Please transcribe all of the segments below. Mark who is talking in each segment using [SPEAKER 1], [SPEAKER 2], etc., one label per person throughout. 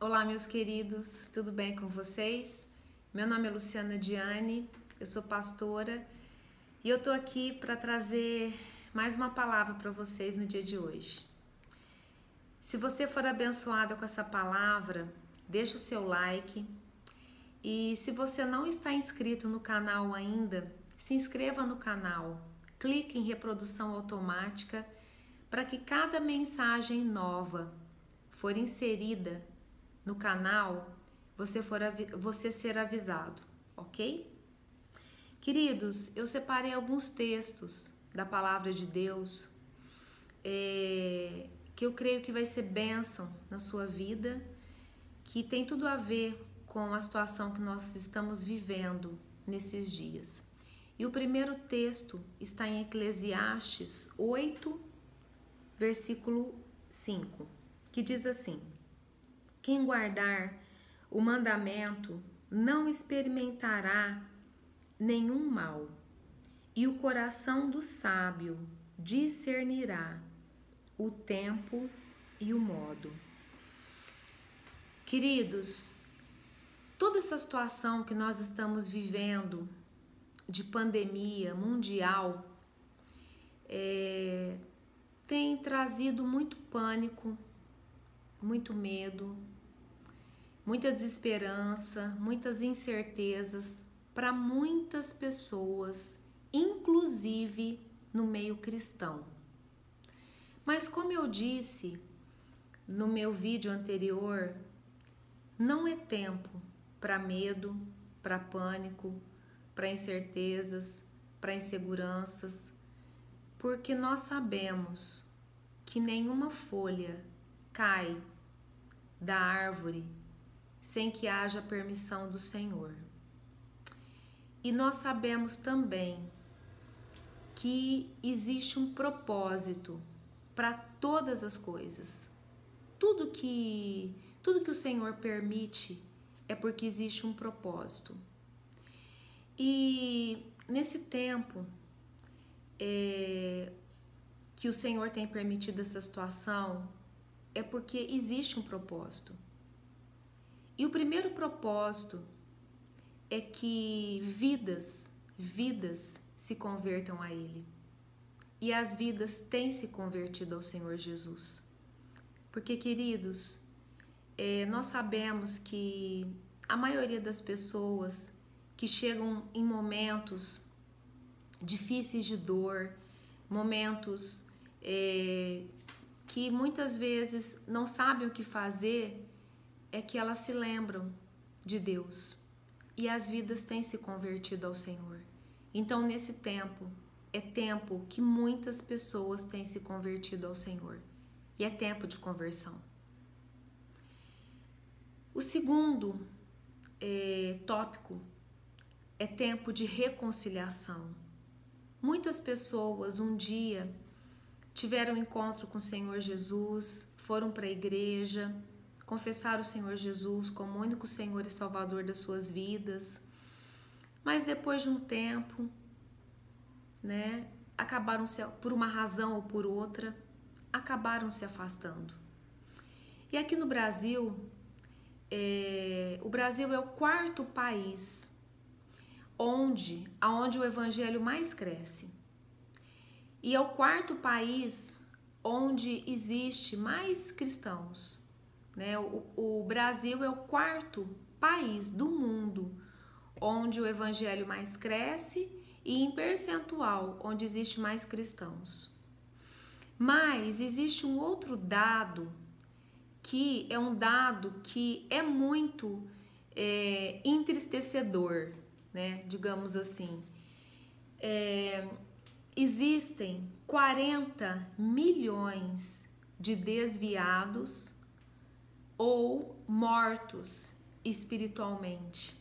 [SPEAKER 1] Olá, meus queridos, tudo bem com vocês? Meu nome é Luciana Diane, eu sou pastora e eu tô aqui para trazer mais uma palavra para vocês no dia de hoje. Se você for abençoada com essa palavra, deixa o seu like e se você não está inscrito no canal ainda, se inscreva no canal, clique em reprodução automática para que cada mensagem nova for inserida no canal, você ser avisado, ok? Queridos, eu separei alguns textos da palavra de Deus que eu creio que vai ser bênção na sua vida, que tem tudo a ver com a situação que nós estamos vivendo nesses dias. E o primeiro texto está em Eclesiastes 8, versículo 5, que diz assim: quem guardar o mandamento não experimentará nenhum mal, e o coração do sábio discernirá o tempo e o modo. Queridos, toda essa situação que nós estamos vivendo de pandemia mundial tem trazido muito pânico, muito medo, muita desesperança, muitas incertezas para muitas pessoas, inclusive no meio cristão. Mas como eu disse no meu vídeo anterior, não é tempo para medo, para pânico, para incertezas, para inseguranças, porque nós sabemos que nenhuma folha cai da árvore sem que haja permissão do Senhor. E nós sabemos também que existe um propósito para todas as coisas. Tudo que o Senhor permite é porque existe um propósito. E nesse tempo que o Senhor tem permitido essa situação, é porque existe um propósito. E o primeiro propósito é que vidas se convertam a Ele. E as vidas têm se convertido ao Senhor Jesus. Porque, queridos, nós sabemos que a maioria das pessoas que chegam em momentos difíceis de dor, momentos que muitas vezes não sabem o que fazer, é que elas se lembram de Deus e as vidas têm se convertido ao Senhor. Então, nesse tempo, é tempo que muitas pessoas têm se convertido ao Senhor e é tempo de conversão. O segundo tópico é tempo de reconciliação. Muitas pessoas um dia tiveram encontro com o Senhor Jesus, foram para a igreja, confessaram o Senhor Jesus como o único Senhor e Salvador das suas vidas, mas depois de um tempo, acabaram por uma razão ou por outra, acabaram se afastando. E aqui no Brasil, o Brasil é o quarto país onde o evangelho mais cresce. E é o quarto país onde existe mais cristãos. O Brasil é o quarto país do mundo onde o evangelho mais cresce e em percentual onde existe mais cristãos. Mas existe um outro dado que é um dado que é muito entristecedor, digamos assim. Existem 40 milhões de desviados ou mortos espiritualmente.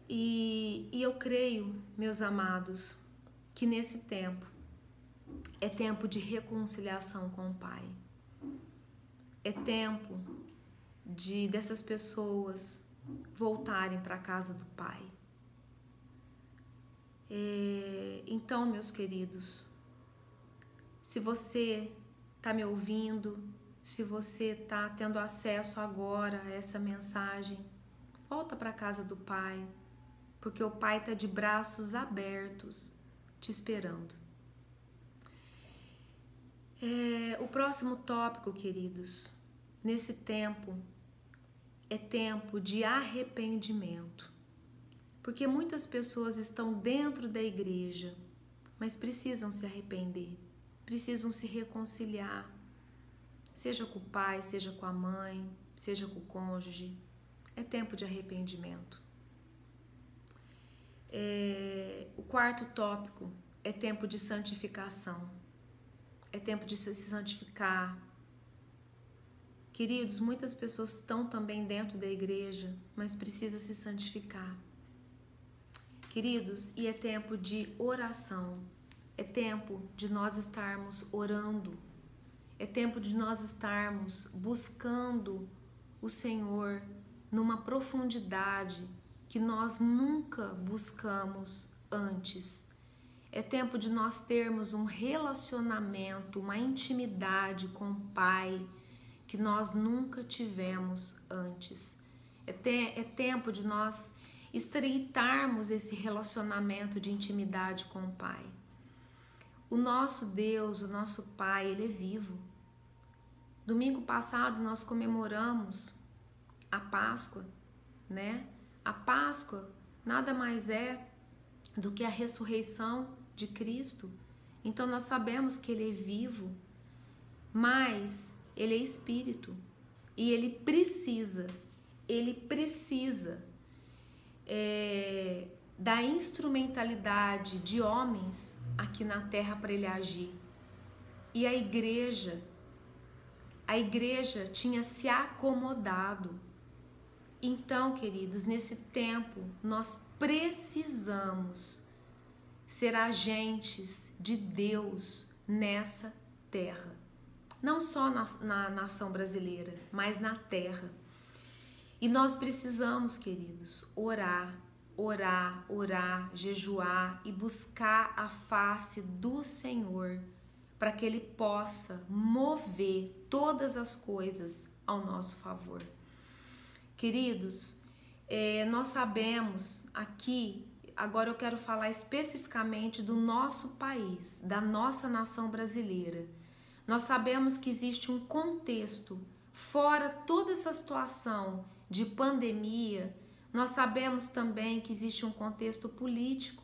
[SPEAKER 1] E eu creio, meus amados, que nesse tempo é tempo de reconciliação com o Pai. É tempo dessas pessoas voltarem para a casa do Pai. Então, meus queridos, se você está me ouvindo, se você está tendo acesso agora a essa mensagem, volta para a casa do Pai, porque o Pai está de braços abertos, te esperando. O próximo tópico, queridos, nesse tempo, é tempo de arrependimento. Porque muitas pessoas estão dentro da igreja, mas precisam se arrepender, precisam se reconciliar, seja com o pai, seja com a mãe, seja com o cônjuge. É tempo de arrependimento. O quarto tópico é tempo de santificação. É tempo de se santificar. Queridos, muitas pessoas estão também dentro da igreja, mas precisam se santificar. Queridos, e é tempo de oração. É tempo de nós estarmos orando. É tempo de nós estarmos buscando o Senhor numa profundidade que nós nunca buscamos antes. É tempo de nós termos um relacionamento, uma intimidade com o Pai que nós nunca tivemos antes. É tempo de nós estreitarmos esse relacionamento de intimidade com o Pai. O nosso Deus, o nosso Pai, Ele é vivo. Domingo passado nós comemoramos a Páscoa, né? A Páscoa nada mais é do que a ressurreição de Cristo. Então nós sabemos que Ele é vivo, mas Ele é Espírito e Ele precisa da instrumentalidade de homens aqui na terra para Ele agir. E a igreja tinha se acomodado. Então, queridos, nesse tempo nós precisamos ser agentes de Deus nessa terra. Não só na nação brasileira, mas na terra. E nós precisamos, queridos, orar, jejuar e buscar a face do Senhor para que Ele possa mover todas as coisas ao nosso favor. Queridos, nós sabemos aqui, agora eu quero falar especificamente do nosso país, da nossa nação brasileira. Nós sabemos que existe um contexto, fora toda essa situação de pandemia, nós sabemos também que existe um contexto político,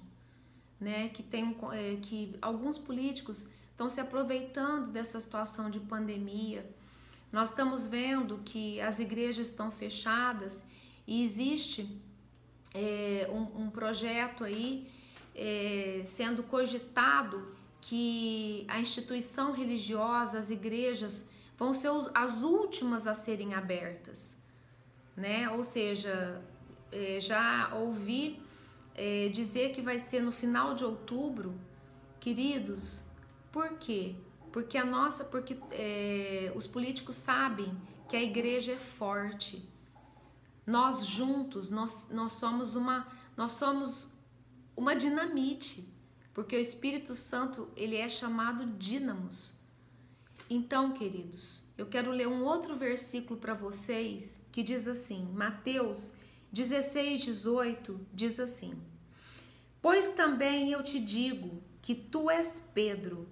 [SPEAKER 1] né? Que alguns políticos estão se aproveitando dessa situação de pandemia. Nós estamos vendo que as igrejas estão fechadas e existe um projeto aí sendo cogitado que a instituição religiosa, as igrejas, vão ser as últimas a serem abertas, né? Ou seja, já ouvi dizer que vai ser no final de outubro. Queridos, por quê? Porque os políticos sabem que a igreja é forte. Nós juntos, nós somos uma dinamite, porque o Espírito Santo, ele é chamado dínamos. Então, queridos, eu quero ler um outro versículo para vocês que diz assim, Mateus 16:18 diz assim: Pois também eu te digo que tu és Pedro,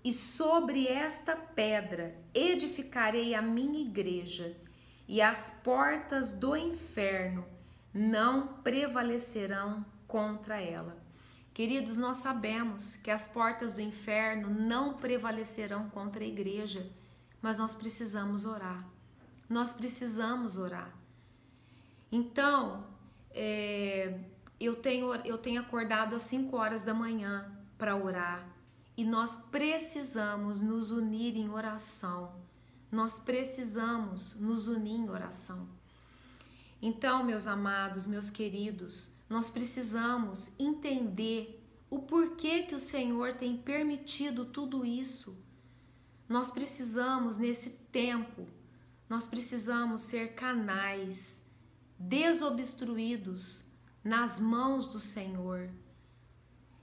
[SPEAKER 1] e sobre esta pedra edificarei a minha igreja, e as portas do inferno não prevalecerão contra ela. Queridos, nós sabemos que as portas do inferno não prevalecerão contra a igreja, mas nós precisamos orar. Nós precisamos orar. Então, eu tenho acordado às 5 horas da manhã para orar. E nós precisamos nos unir em oração. Nós precisamos nos unir em oração. Então, meus amados, meus queridos, nós precisamos entender o porquê que o Senhor tem permitido tudo isso. Nós precisamos, nesse tempo, nós precisamos ser canais desobstruídos nas mãos do Senhor.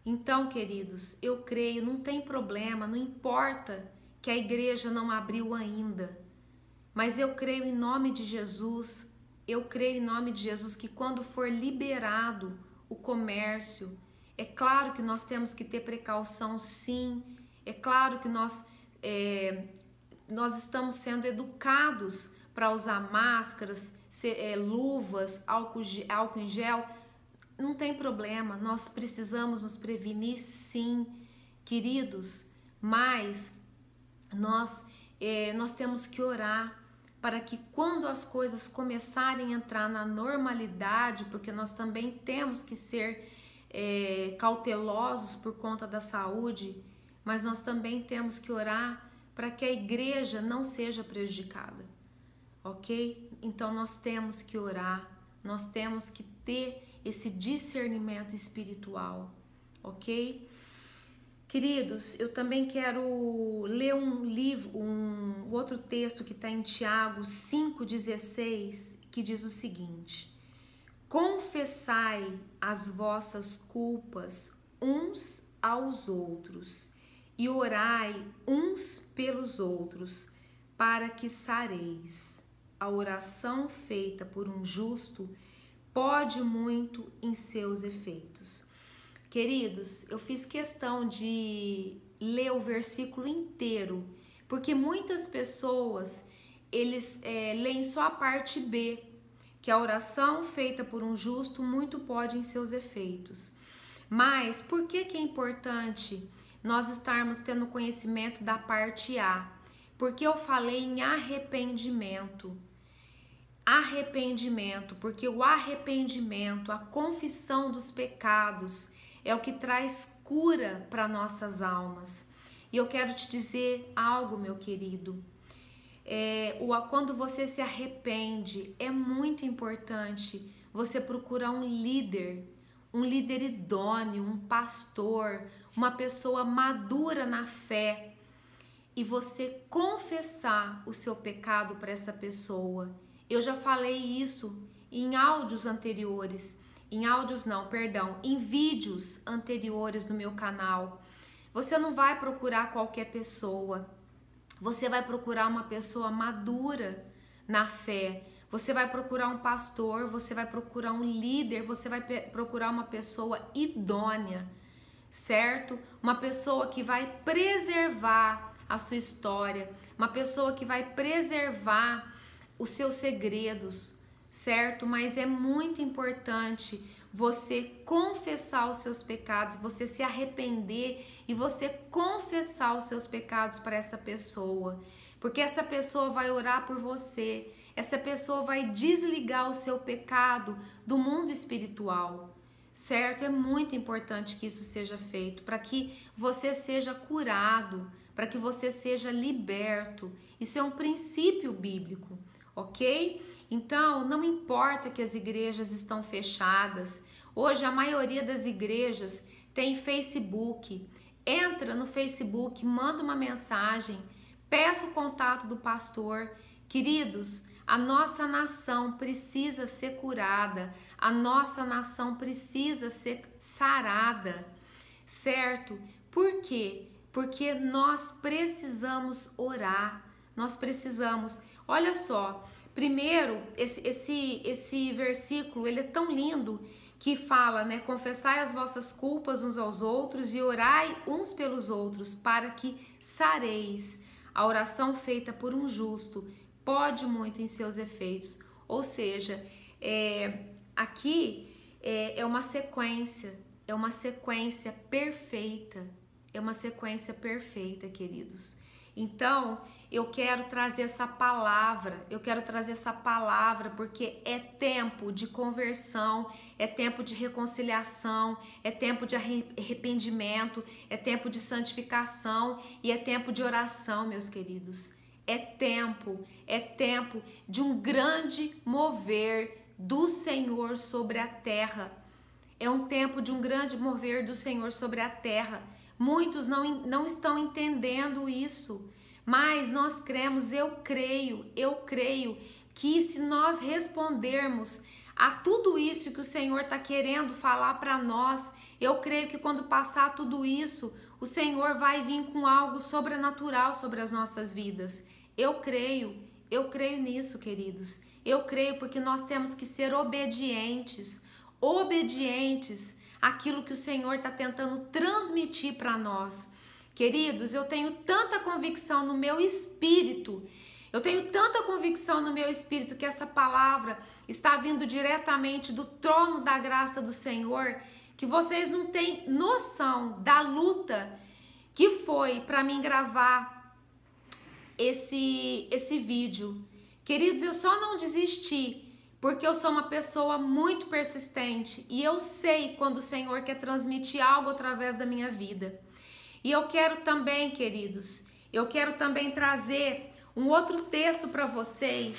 [SPEAKER 1] Então, queridos, eu creio, não tem problema, não importa que a igreja não abriu ainda. Mas eu creio em nome de Jesus, eu creio em nome de Jesus que quando for liberado o comércio, é claro que nós temos que ter precaução, sim. É claro que nós estamos sendo educados para usar máscaras, luvas, álcool em gel. Não tem problema, nós precisamos nos prevenir, sim, queridos. Mas nós temos que orar para que quando as coisas começarem a entrar na normalidade, porque nós também temos que ser cautelosos por conta da saúde, mas nós também temos que orar para que a igreja não seja prejudicada, ok? Então nós temos que orar, nós temos que ter esse discernimento espiritual, ok? Queridos, eu também quero ler um livro, um outro texto que está em Tiago 5,16, que diz o seguinte: confessai as vossas culpas uns aos outros e orai uns pelos outros, para que sareis. A oração feita por um justo pode muito em seus efeitos. Queridos, eu fiz questão de ler o versículo inteiro, porque muitas pessoas, eles leem só a parte B, que a oração feita por um justo muito pode em seus efeitos. Mas por que é importante nós estarmos tendo conhecimento da parte A? Porque eu falei em arrependimento. Arrependimento, porque o arrependimento, a confissão dos pecados, é o que traz cura para nossas almas. E eu quero te dizer algo, meu querido. Quando você se arrepende, é muito importante você procurar um líder idôneo, um pastor, uma pessoa madura na fé, e você confessar o seu pecado para essa pessoa. Eu já falei isso em áudios anteriores. Em vídeos anteriores no meu canal. Você não vai procurar qualquer pessoa, você vai procurar uma pessoa madura na fé, você vai procurar um pastor, você vai procurar um líder, você vai procurar uma pessoa idônea, certo? Uma pessoa que vai preservar a sua história, uma pessoa que vai preservar os seus segredos, certo? Mas é muito importante você confessar os seus pecados, você se arrepender e você confessar os seus pecados para essa pessoa, porque essa pessoa vai orar por você, essa pessoa vai desligar o seu pecado do mundo espiritual, certo? É muito importante que isso seja feito, para que você seja curado, para que você seja liberto. Isso é um princípio bíblico, ok? Então, não importa que as igrejas estão fechadas. Hoje, a maioria das igrejas tem Facebook. Entra no Facebook, manda uma mensagem, peça o contato do pastor. Queridos, a nossa nação precisa ser curada. A nossa nação precisa ser sarada, certo? Por quê? Porque nós precisamos orar. Nós precisamos. Olha só. Primeiro, esse versículo, ele é tão lindo que fala, né? Confessai as vossas culpas uns aos outros e orai uns pelos outros para que sareis. A oração feita por um justo pode muito em seus efeitos. Ou seja, aqui é uma sequência perfeita. É uma sequência perfeita, queridos. Então, eu quero trazer essa palavra, porque é tempo de conversão, é tempo de reconciliação, é tempo de arrependimento, é tempo de santificação e é tempo de oração, meus queridos. É tempo de um grande mover do Senhor sobre a terra. É um tempo de um grande mover do Senhor sobre a terra. Muitos não estão entendendo isso, mas nós cremos, eu creio que se nós respondermos a tudo isso que o Senhor está querendo falar para nós, eu creio que quando passar tudo isso, o Senhor vai vir com algo sobrenatural sobre as nossas vidas. Eu creio Eu creio nisso, queridos. Eu creio porque nós temos que ser obedientes àquilo que o Senhor está tentando transmitir para nós. Queridos, eu tenho tanta convicção no meu espírito, que essa palavra está vindo diretamente do trono da graça do Senhor, que vocês não têm noção da luta que foi para mim gravar esse vídeo. Queridos, eu só não desisti porque eu sou uma pessoa muito persistente e eu sei quando o Senhor quer transmitir algo através da minha vida. E eu quero também, queridos, trazer um outro texto para vocês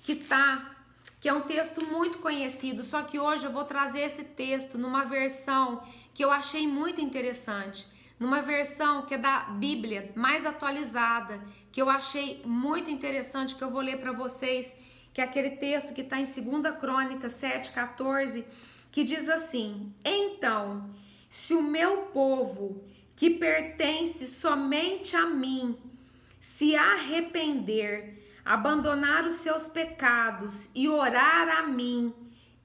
[SPEAKER 1] que é um texto muito conhecido, só que hoje eu vou trazer esse texto numa versão que eu achei muito interessante, numa versão que é da Bíblia mais atualizada, que eu achei muito interessante, que eu vou ler para vocês, que é aquele texto que está em 2 Crônicas 7:14, que diz assim: Então, se o meu povo, que pertence somente a mim, se arrepender, abandonar os seus pecados e orar a mim,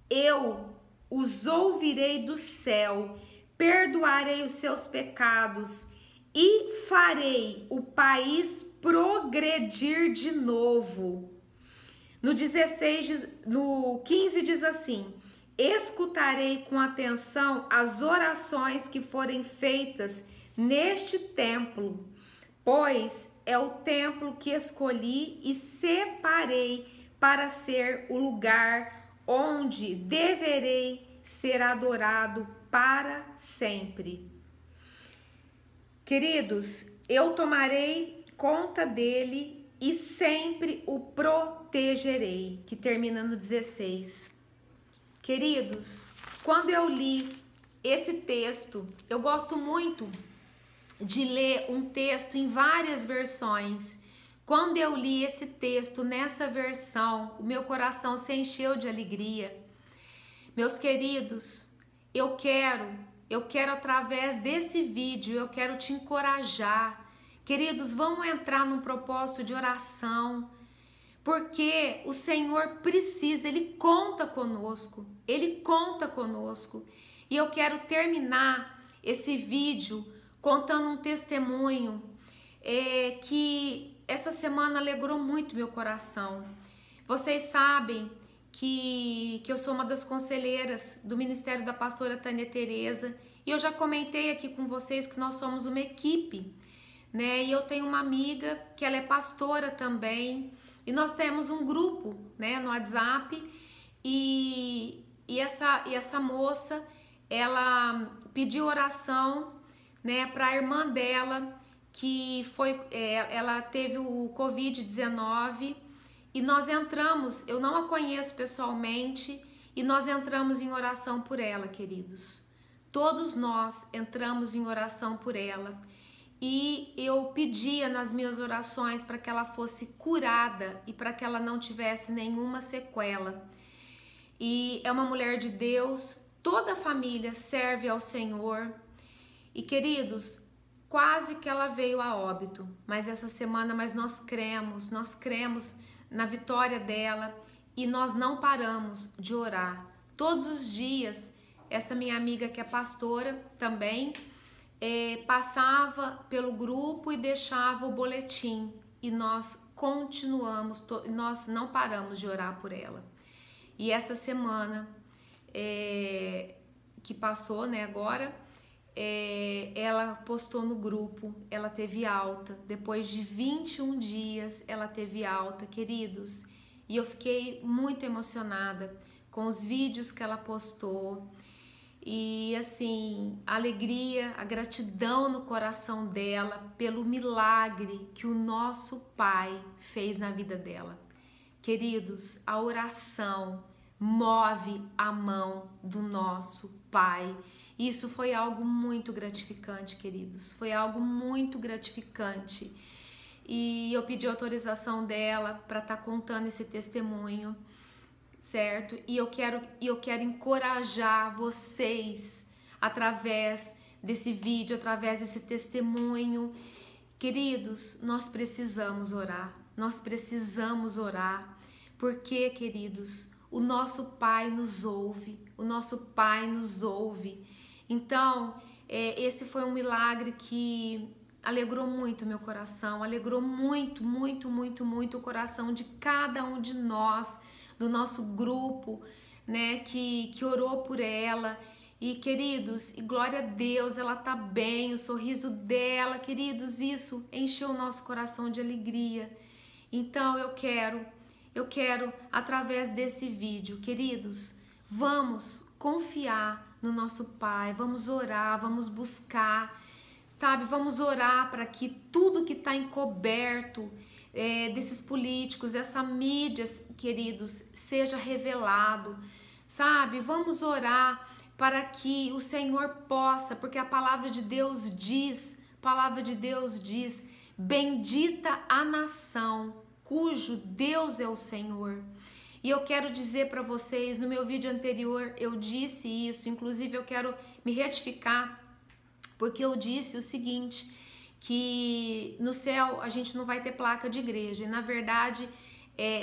[SPEAKER 1] eu os ouvirei do céu, perdoarei os seus pecados e farei o país progredir de novo. No 15 diz assim: escutarei com atenção as orações que forem feitas neste templo, pois é o templo que escolhi e separei para ser o lugar onde deverei ser adorado para sempre. Queridos, eu tomarei conta dele e sempre o protegerei, que termina no 16. Queridos, quando eu li esse texto, eu gosto muito de ler um texto em várias versões. Quando eu li esse texto nessa versão, o meu coração se encheu de alegria. Meus queridos, eu quero através desse vídeo, eu quero te encorajar. Queridos, vamos entrar num propósito de oração, porque o Senhor precisa, Ele conta conosco. E eu quero terminar esse vídeo contando um testemunho que essa semana alegrou muito meu coração. Vocês sabem que eu sou uma das conselheiras do Ministério da Pastora Tânia Tereza, e eu já comentei aqui com vocês que nós somos uma equipe, né? E eu tenho uma amiga que ela é pastora também, e nós temos um grupo, né, no WhatsApp, e essa moça, ela pediu oração, né, para a irmã dela, que ela teve o Covid-19, e nós entramos, eu não a conheço pessoalmente, e nós entramos em oração por ela, queridos. Todos nós entramos em oração por ela, e eu pedia nas minhas orações para que ela fosse curada e para que ela não tivesse nenhuma sequela. E é uma mulher de Deus, toda a família serve ao Senhor. E queridos, quase que ela veio a óbito, mas essa semana nós cremos na vitória dela e nós não paramos de orar. Todos os dias, essa minha amiga que é pastora também, passava pelo grupo e deixava o boletim, e nós continuamos, nós não paramos de orar por ela. E essa semana que passou, né, agora, ela postou no grupo, ela teve alta, depois de 21 dias ela teve alta, queridos, e eu fiquei muito emocionada com os vídeos que ela postou, e assim, a alegria, a gratidão no coração dela pelo milagre que o nosso Pai fez na vida dela. Queridos, a oração move a mão do nosso Pai. Isso foi algo muito gratificante, queridos. Foi algo muito gratificante. E eu pedi autorização dela para estar contando esse testemunho, certo? E eu quero encorajar vocês através desse vídeo, através desse testemunho. Queridos, nós precisamos orar. nós precisamos orar, porque, queridos, o nosso Pai nos ouve, o nosso Pai nos ouve. Então, esse foi um milagre que alegrou muito meu coração, alegrou muito, muito, muito, muito o coração de cada um de nós, do nosso grupo, né, que orou por ela. E, queridos, e glória a Deus, ela tá bem, o sorriso dela, queridos, isso encheu o nosso coração de alegria. Então, eu quero, através desse vídeo, queridos, vamos confiar no nosso Pai, vamos orar, vamos buscar, sabe? Vamos orar para que tudo que está encoberto desses políticos, dessa mídia, queridos, seja revelado, sabe? Vamos orar para que o Senhor possa, porque a palavra de Deus diz, bendita a nação cujo Deus é o Senhor. E eu quero dizer para vocês, no meu vídeo anterior eu disse isso, inclusive eu quero me retificar, porque eu disse o seguinte, que no céu a gente não vai ter placa de igreja, e na verdade,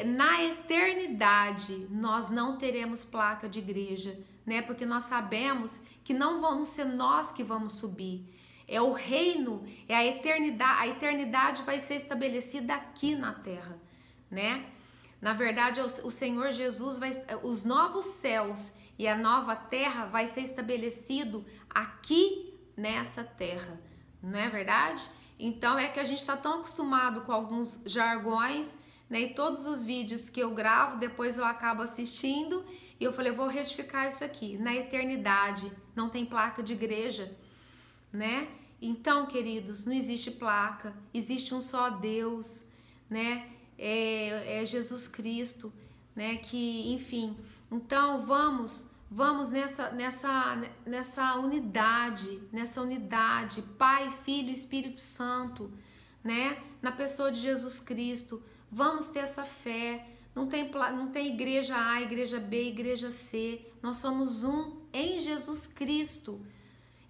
[SPEAKER 1] na eternidade nós não teremos placa de igreja, né? Porque nós sabemos que não vamos ser nós que vamos subir, é o reino, é a eternidade vai ser estabelecida aqui na terra, né? Na verdade, o Senhor Jesus os novos céus e a nova terra vai ser estabelecido aqui nessa terra, não é verdade? Então é que a gente está tão acostumado com alguns jargões, né? E todos os vídeos que eu gravo, depois eu acabo assistindo e eu falei, eu vou retificar isso aqui. Na eternidade não tem placa de igreja, né? Então, queridos, não existe placa, existe um só Deus, né? É Jesus Cristo, né? Que, enfim, então vamos nessa unidade, Pai, Filho e Espírito Santo, né? Na pessoa de Jesus Cristo, vamos ter essa fé. Não tem igreja A, igreja B, igreja C. Nós somos um em Jesus Cristo.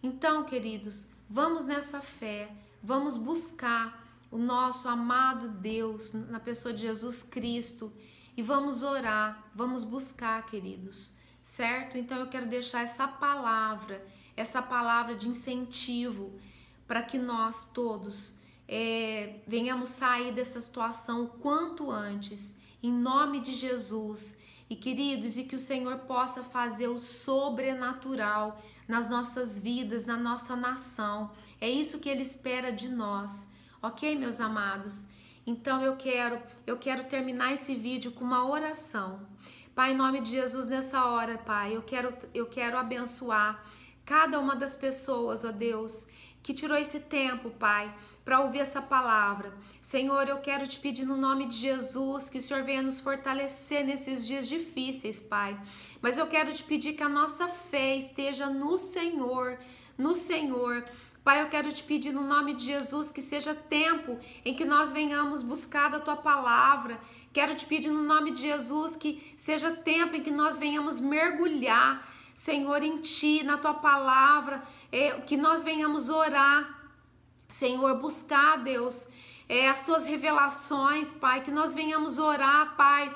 [SPEAKER 1] Então, queridos, vamos nessa fé, vamos buscar o nosso amado Deus na pessoa de Jesus Cristo e vamos orar, vamos buscar, queridos, certo? Então eu quero deixar essa palavra de incentivo para que nós todos venhamos sair dessa situação o quanto antes, em nome de Jesus. E queridos, e que o Senhor possa fazer o sobrenatural nas nossas vidas, na nossa nação. É isso que Ele espera de nós, ok, meus amados? Então eu quero terminar esse vídeo com uma oração. Pai, em nome de Jesus, nessa hora, Pai, eu quero abençoar cada uma das pessoas, ó Deus, que tirou esse tempo, Pai, para ouvir essa palavra. Senhor, eu quero te pedir no nome de Jesus que o Senhor venha nos fortalecer nesses dias difíceis, Pai. Mas eu quero te pedir que a nossa fé esteja no Senhor, Pai, eu quero te pedir no nome de Jesus que seja tempo em que nós venhamos buscar da Tua palavra. Quero te pedir no nome de Jesus que seja tempo em que nós venhamos mergulhar, Senhor, em Ti, na Tua palavra, que nós venhamos orar, Senhor, buscar, Deus, as Tuas revelações, Pai, que nós venhamos orar, Pai,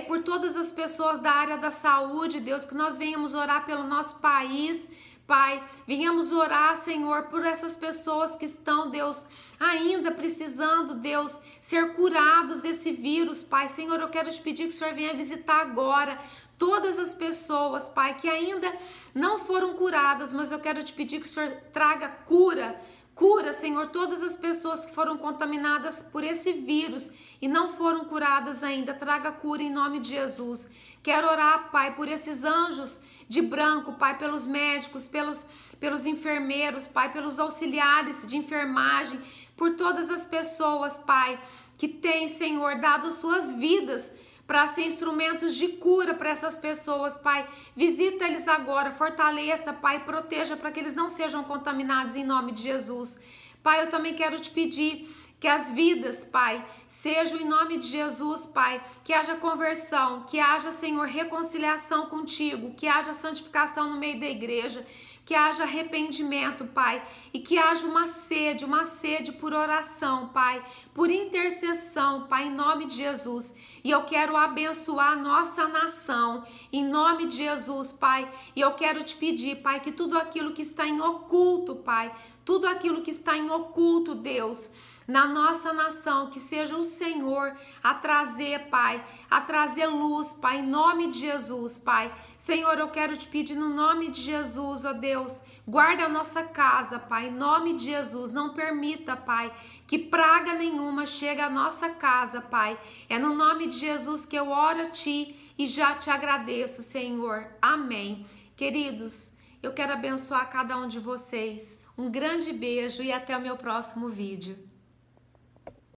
[SPEAKER 1] por todas as pessoas da área da saúde, Deus, que nós venhamos orar pelo nosso país, Pai, venhamos orar, Senhor, por essas pessoas que estão, Deus, ainda precisando, Deus, ser curados desse vírus, Pai. Senhor, eu quero te pedir que o Senhor venha visitar agora todas as pessoas, Pai, que ainda não foram curadas, mas eu quero te pedir que o Senhor traga cura, Senhor, todas as pessoas que foram contaminadas por esse vírus e não foram curadas ainda, traga cura em nome de Jesus. Quero orar, Pai, por esses anjos de branco, Pai, pelos médicos, pelos enfermeiros, Pai, pelos auxiliares de enfermagem, por todas as pessoas, Pai, que têm, Senhor, dado suas vidas para ser instrumentos de cura para essas pessoas, Pai. Visita eles agora, fortaleça, Pai, proteja para que eles não sejam contaminados em nome de Jesus. Pai, eu também quero te pedir Que as vidas, Pai, sejam em nome de Jesus, Pai, que haja conversão, que haja, Senhor, reconciliação contigo, que haja santificação no meio da igreja, que haja arrependimento, Pai, e que haja uma sede por oração, Pai, por intercessão, Pai, em nome de Jesus. E eu quero abençoar a nossa nação, em nome de Jesus, Pai. E eu quero te pedir, Pai, que tudo aquilo que está em oculto, Pai, tudo aquilo que está em oculto, Deus, na nossa nação, que seja o Senhor a trazer, Pai, a trazer luz, Pai, em nome de Jesus, Pai. Senhor, eu quero te pedir no nome de Jesus, ó Deus, guarda a nossa casa, Pai, em nome de Jesus. Não permita, Pai, que praga nenhuma chegue à nossa casa, Pai. É no nome de Jesus que eu oro a Ti e já te agradeço, Senhor. Amém. Queridos, eu quero abençoar cada um de vocês. Um grande beijo e até o meu próximo vídeo.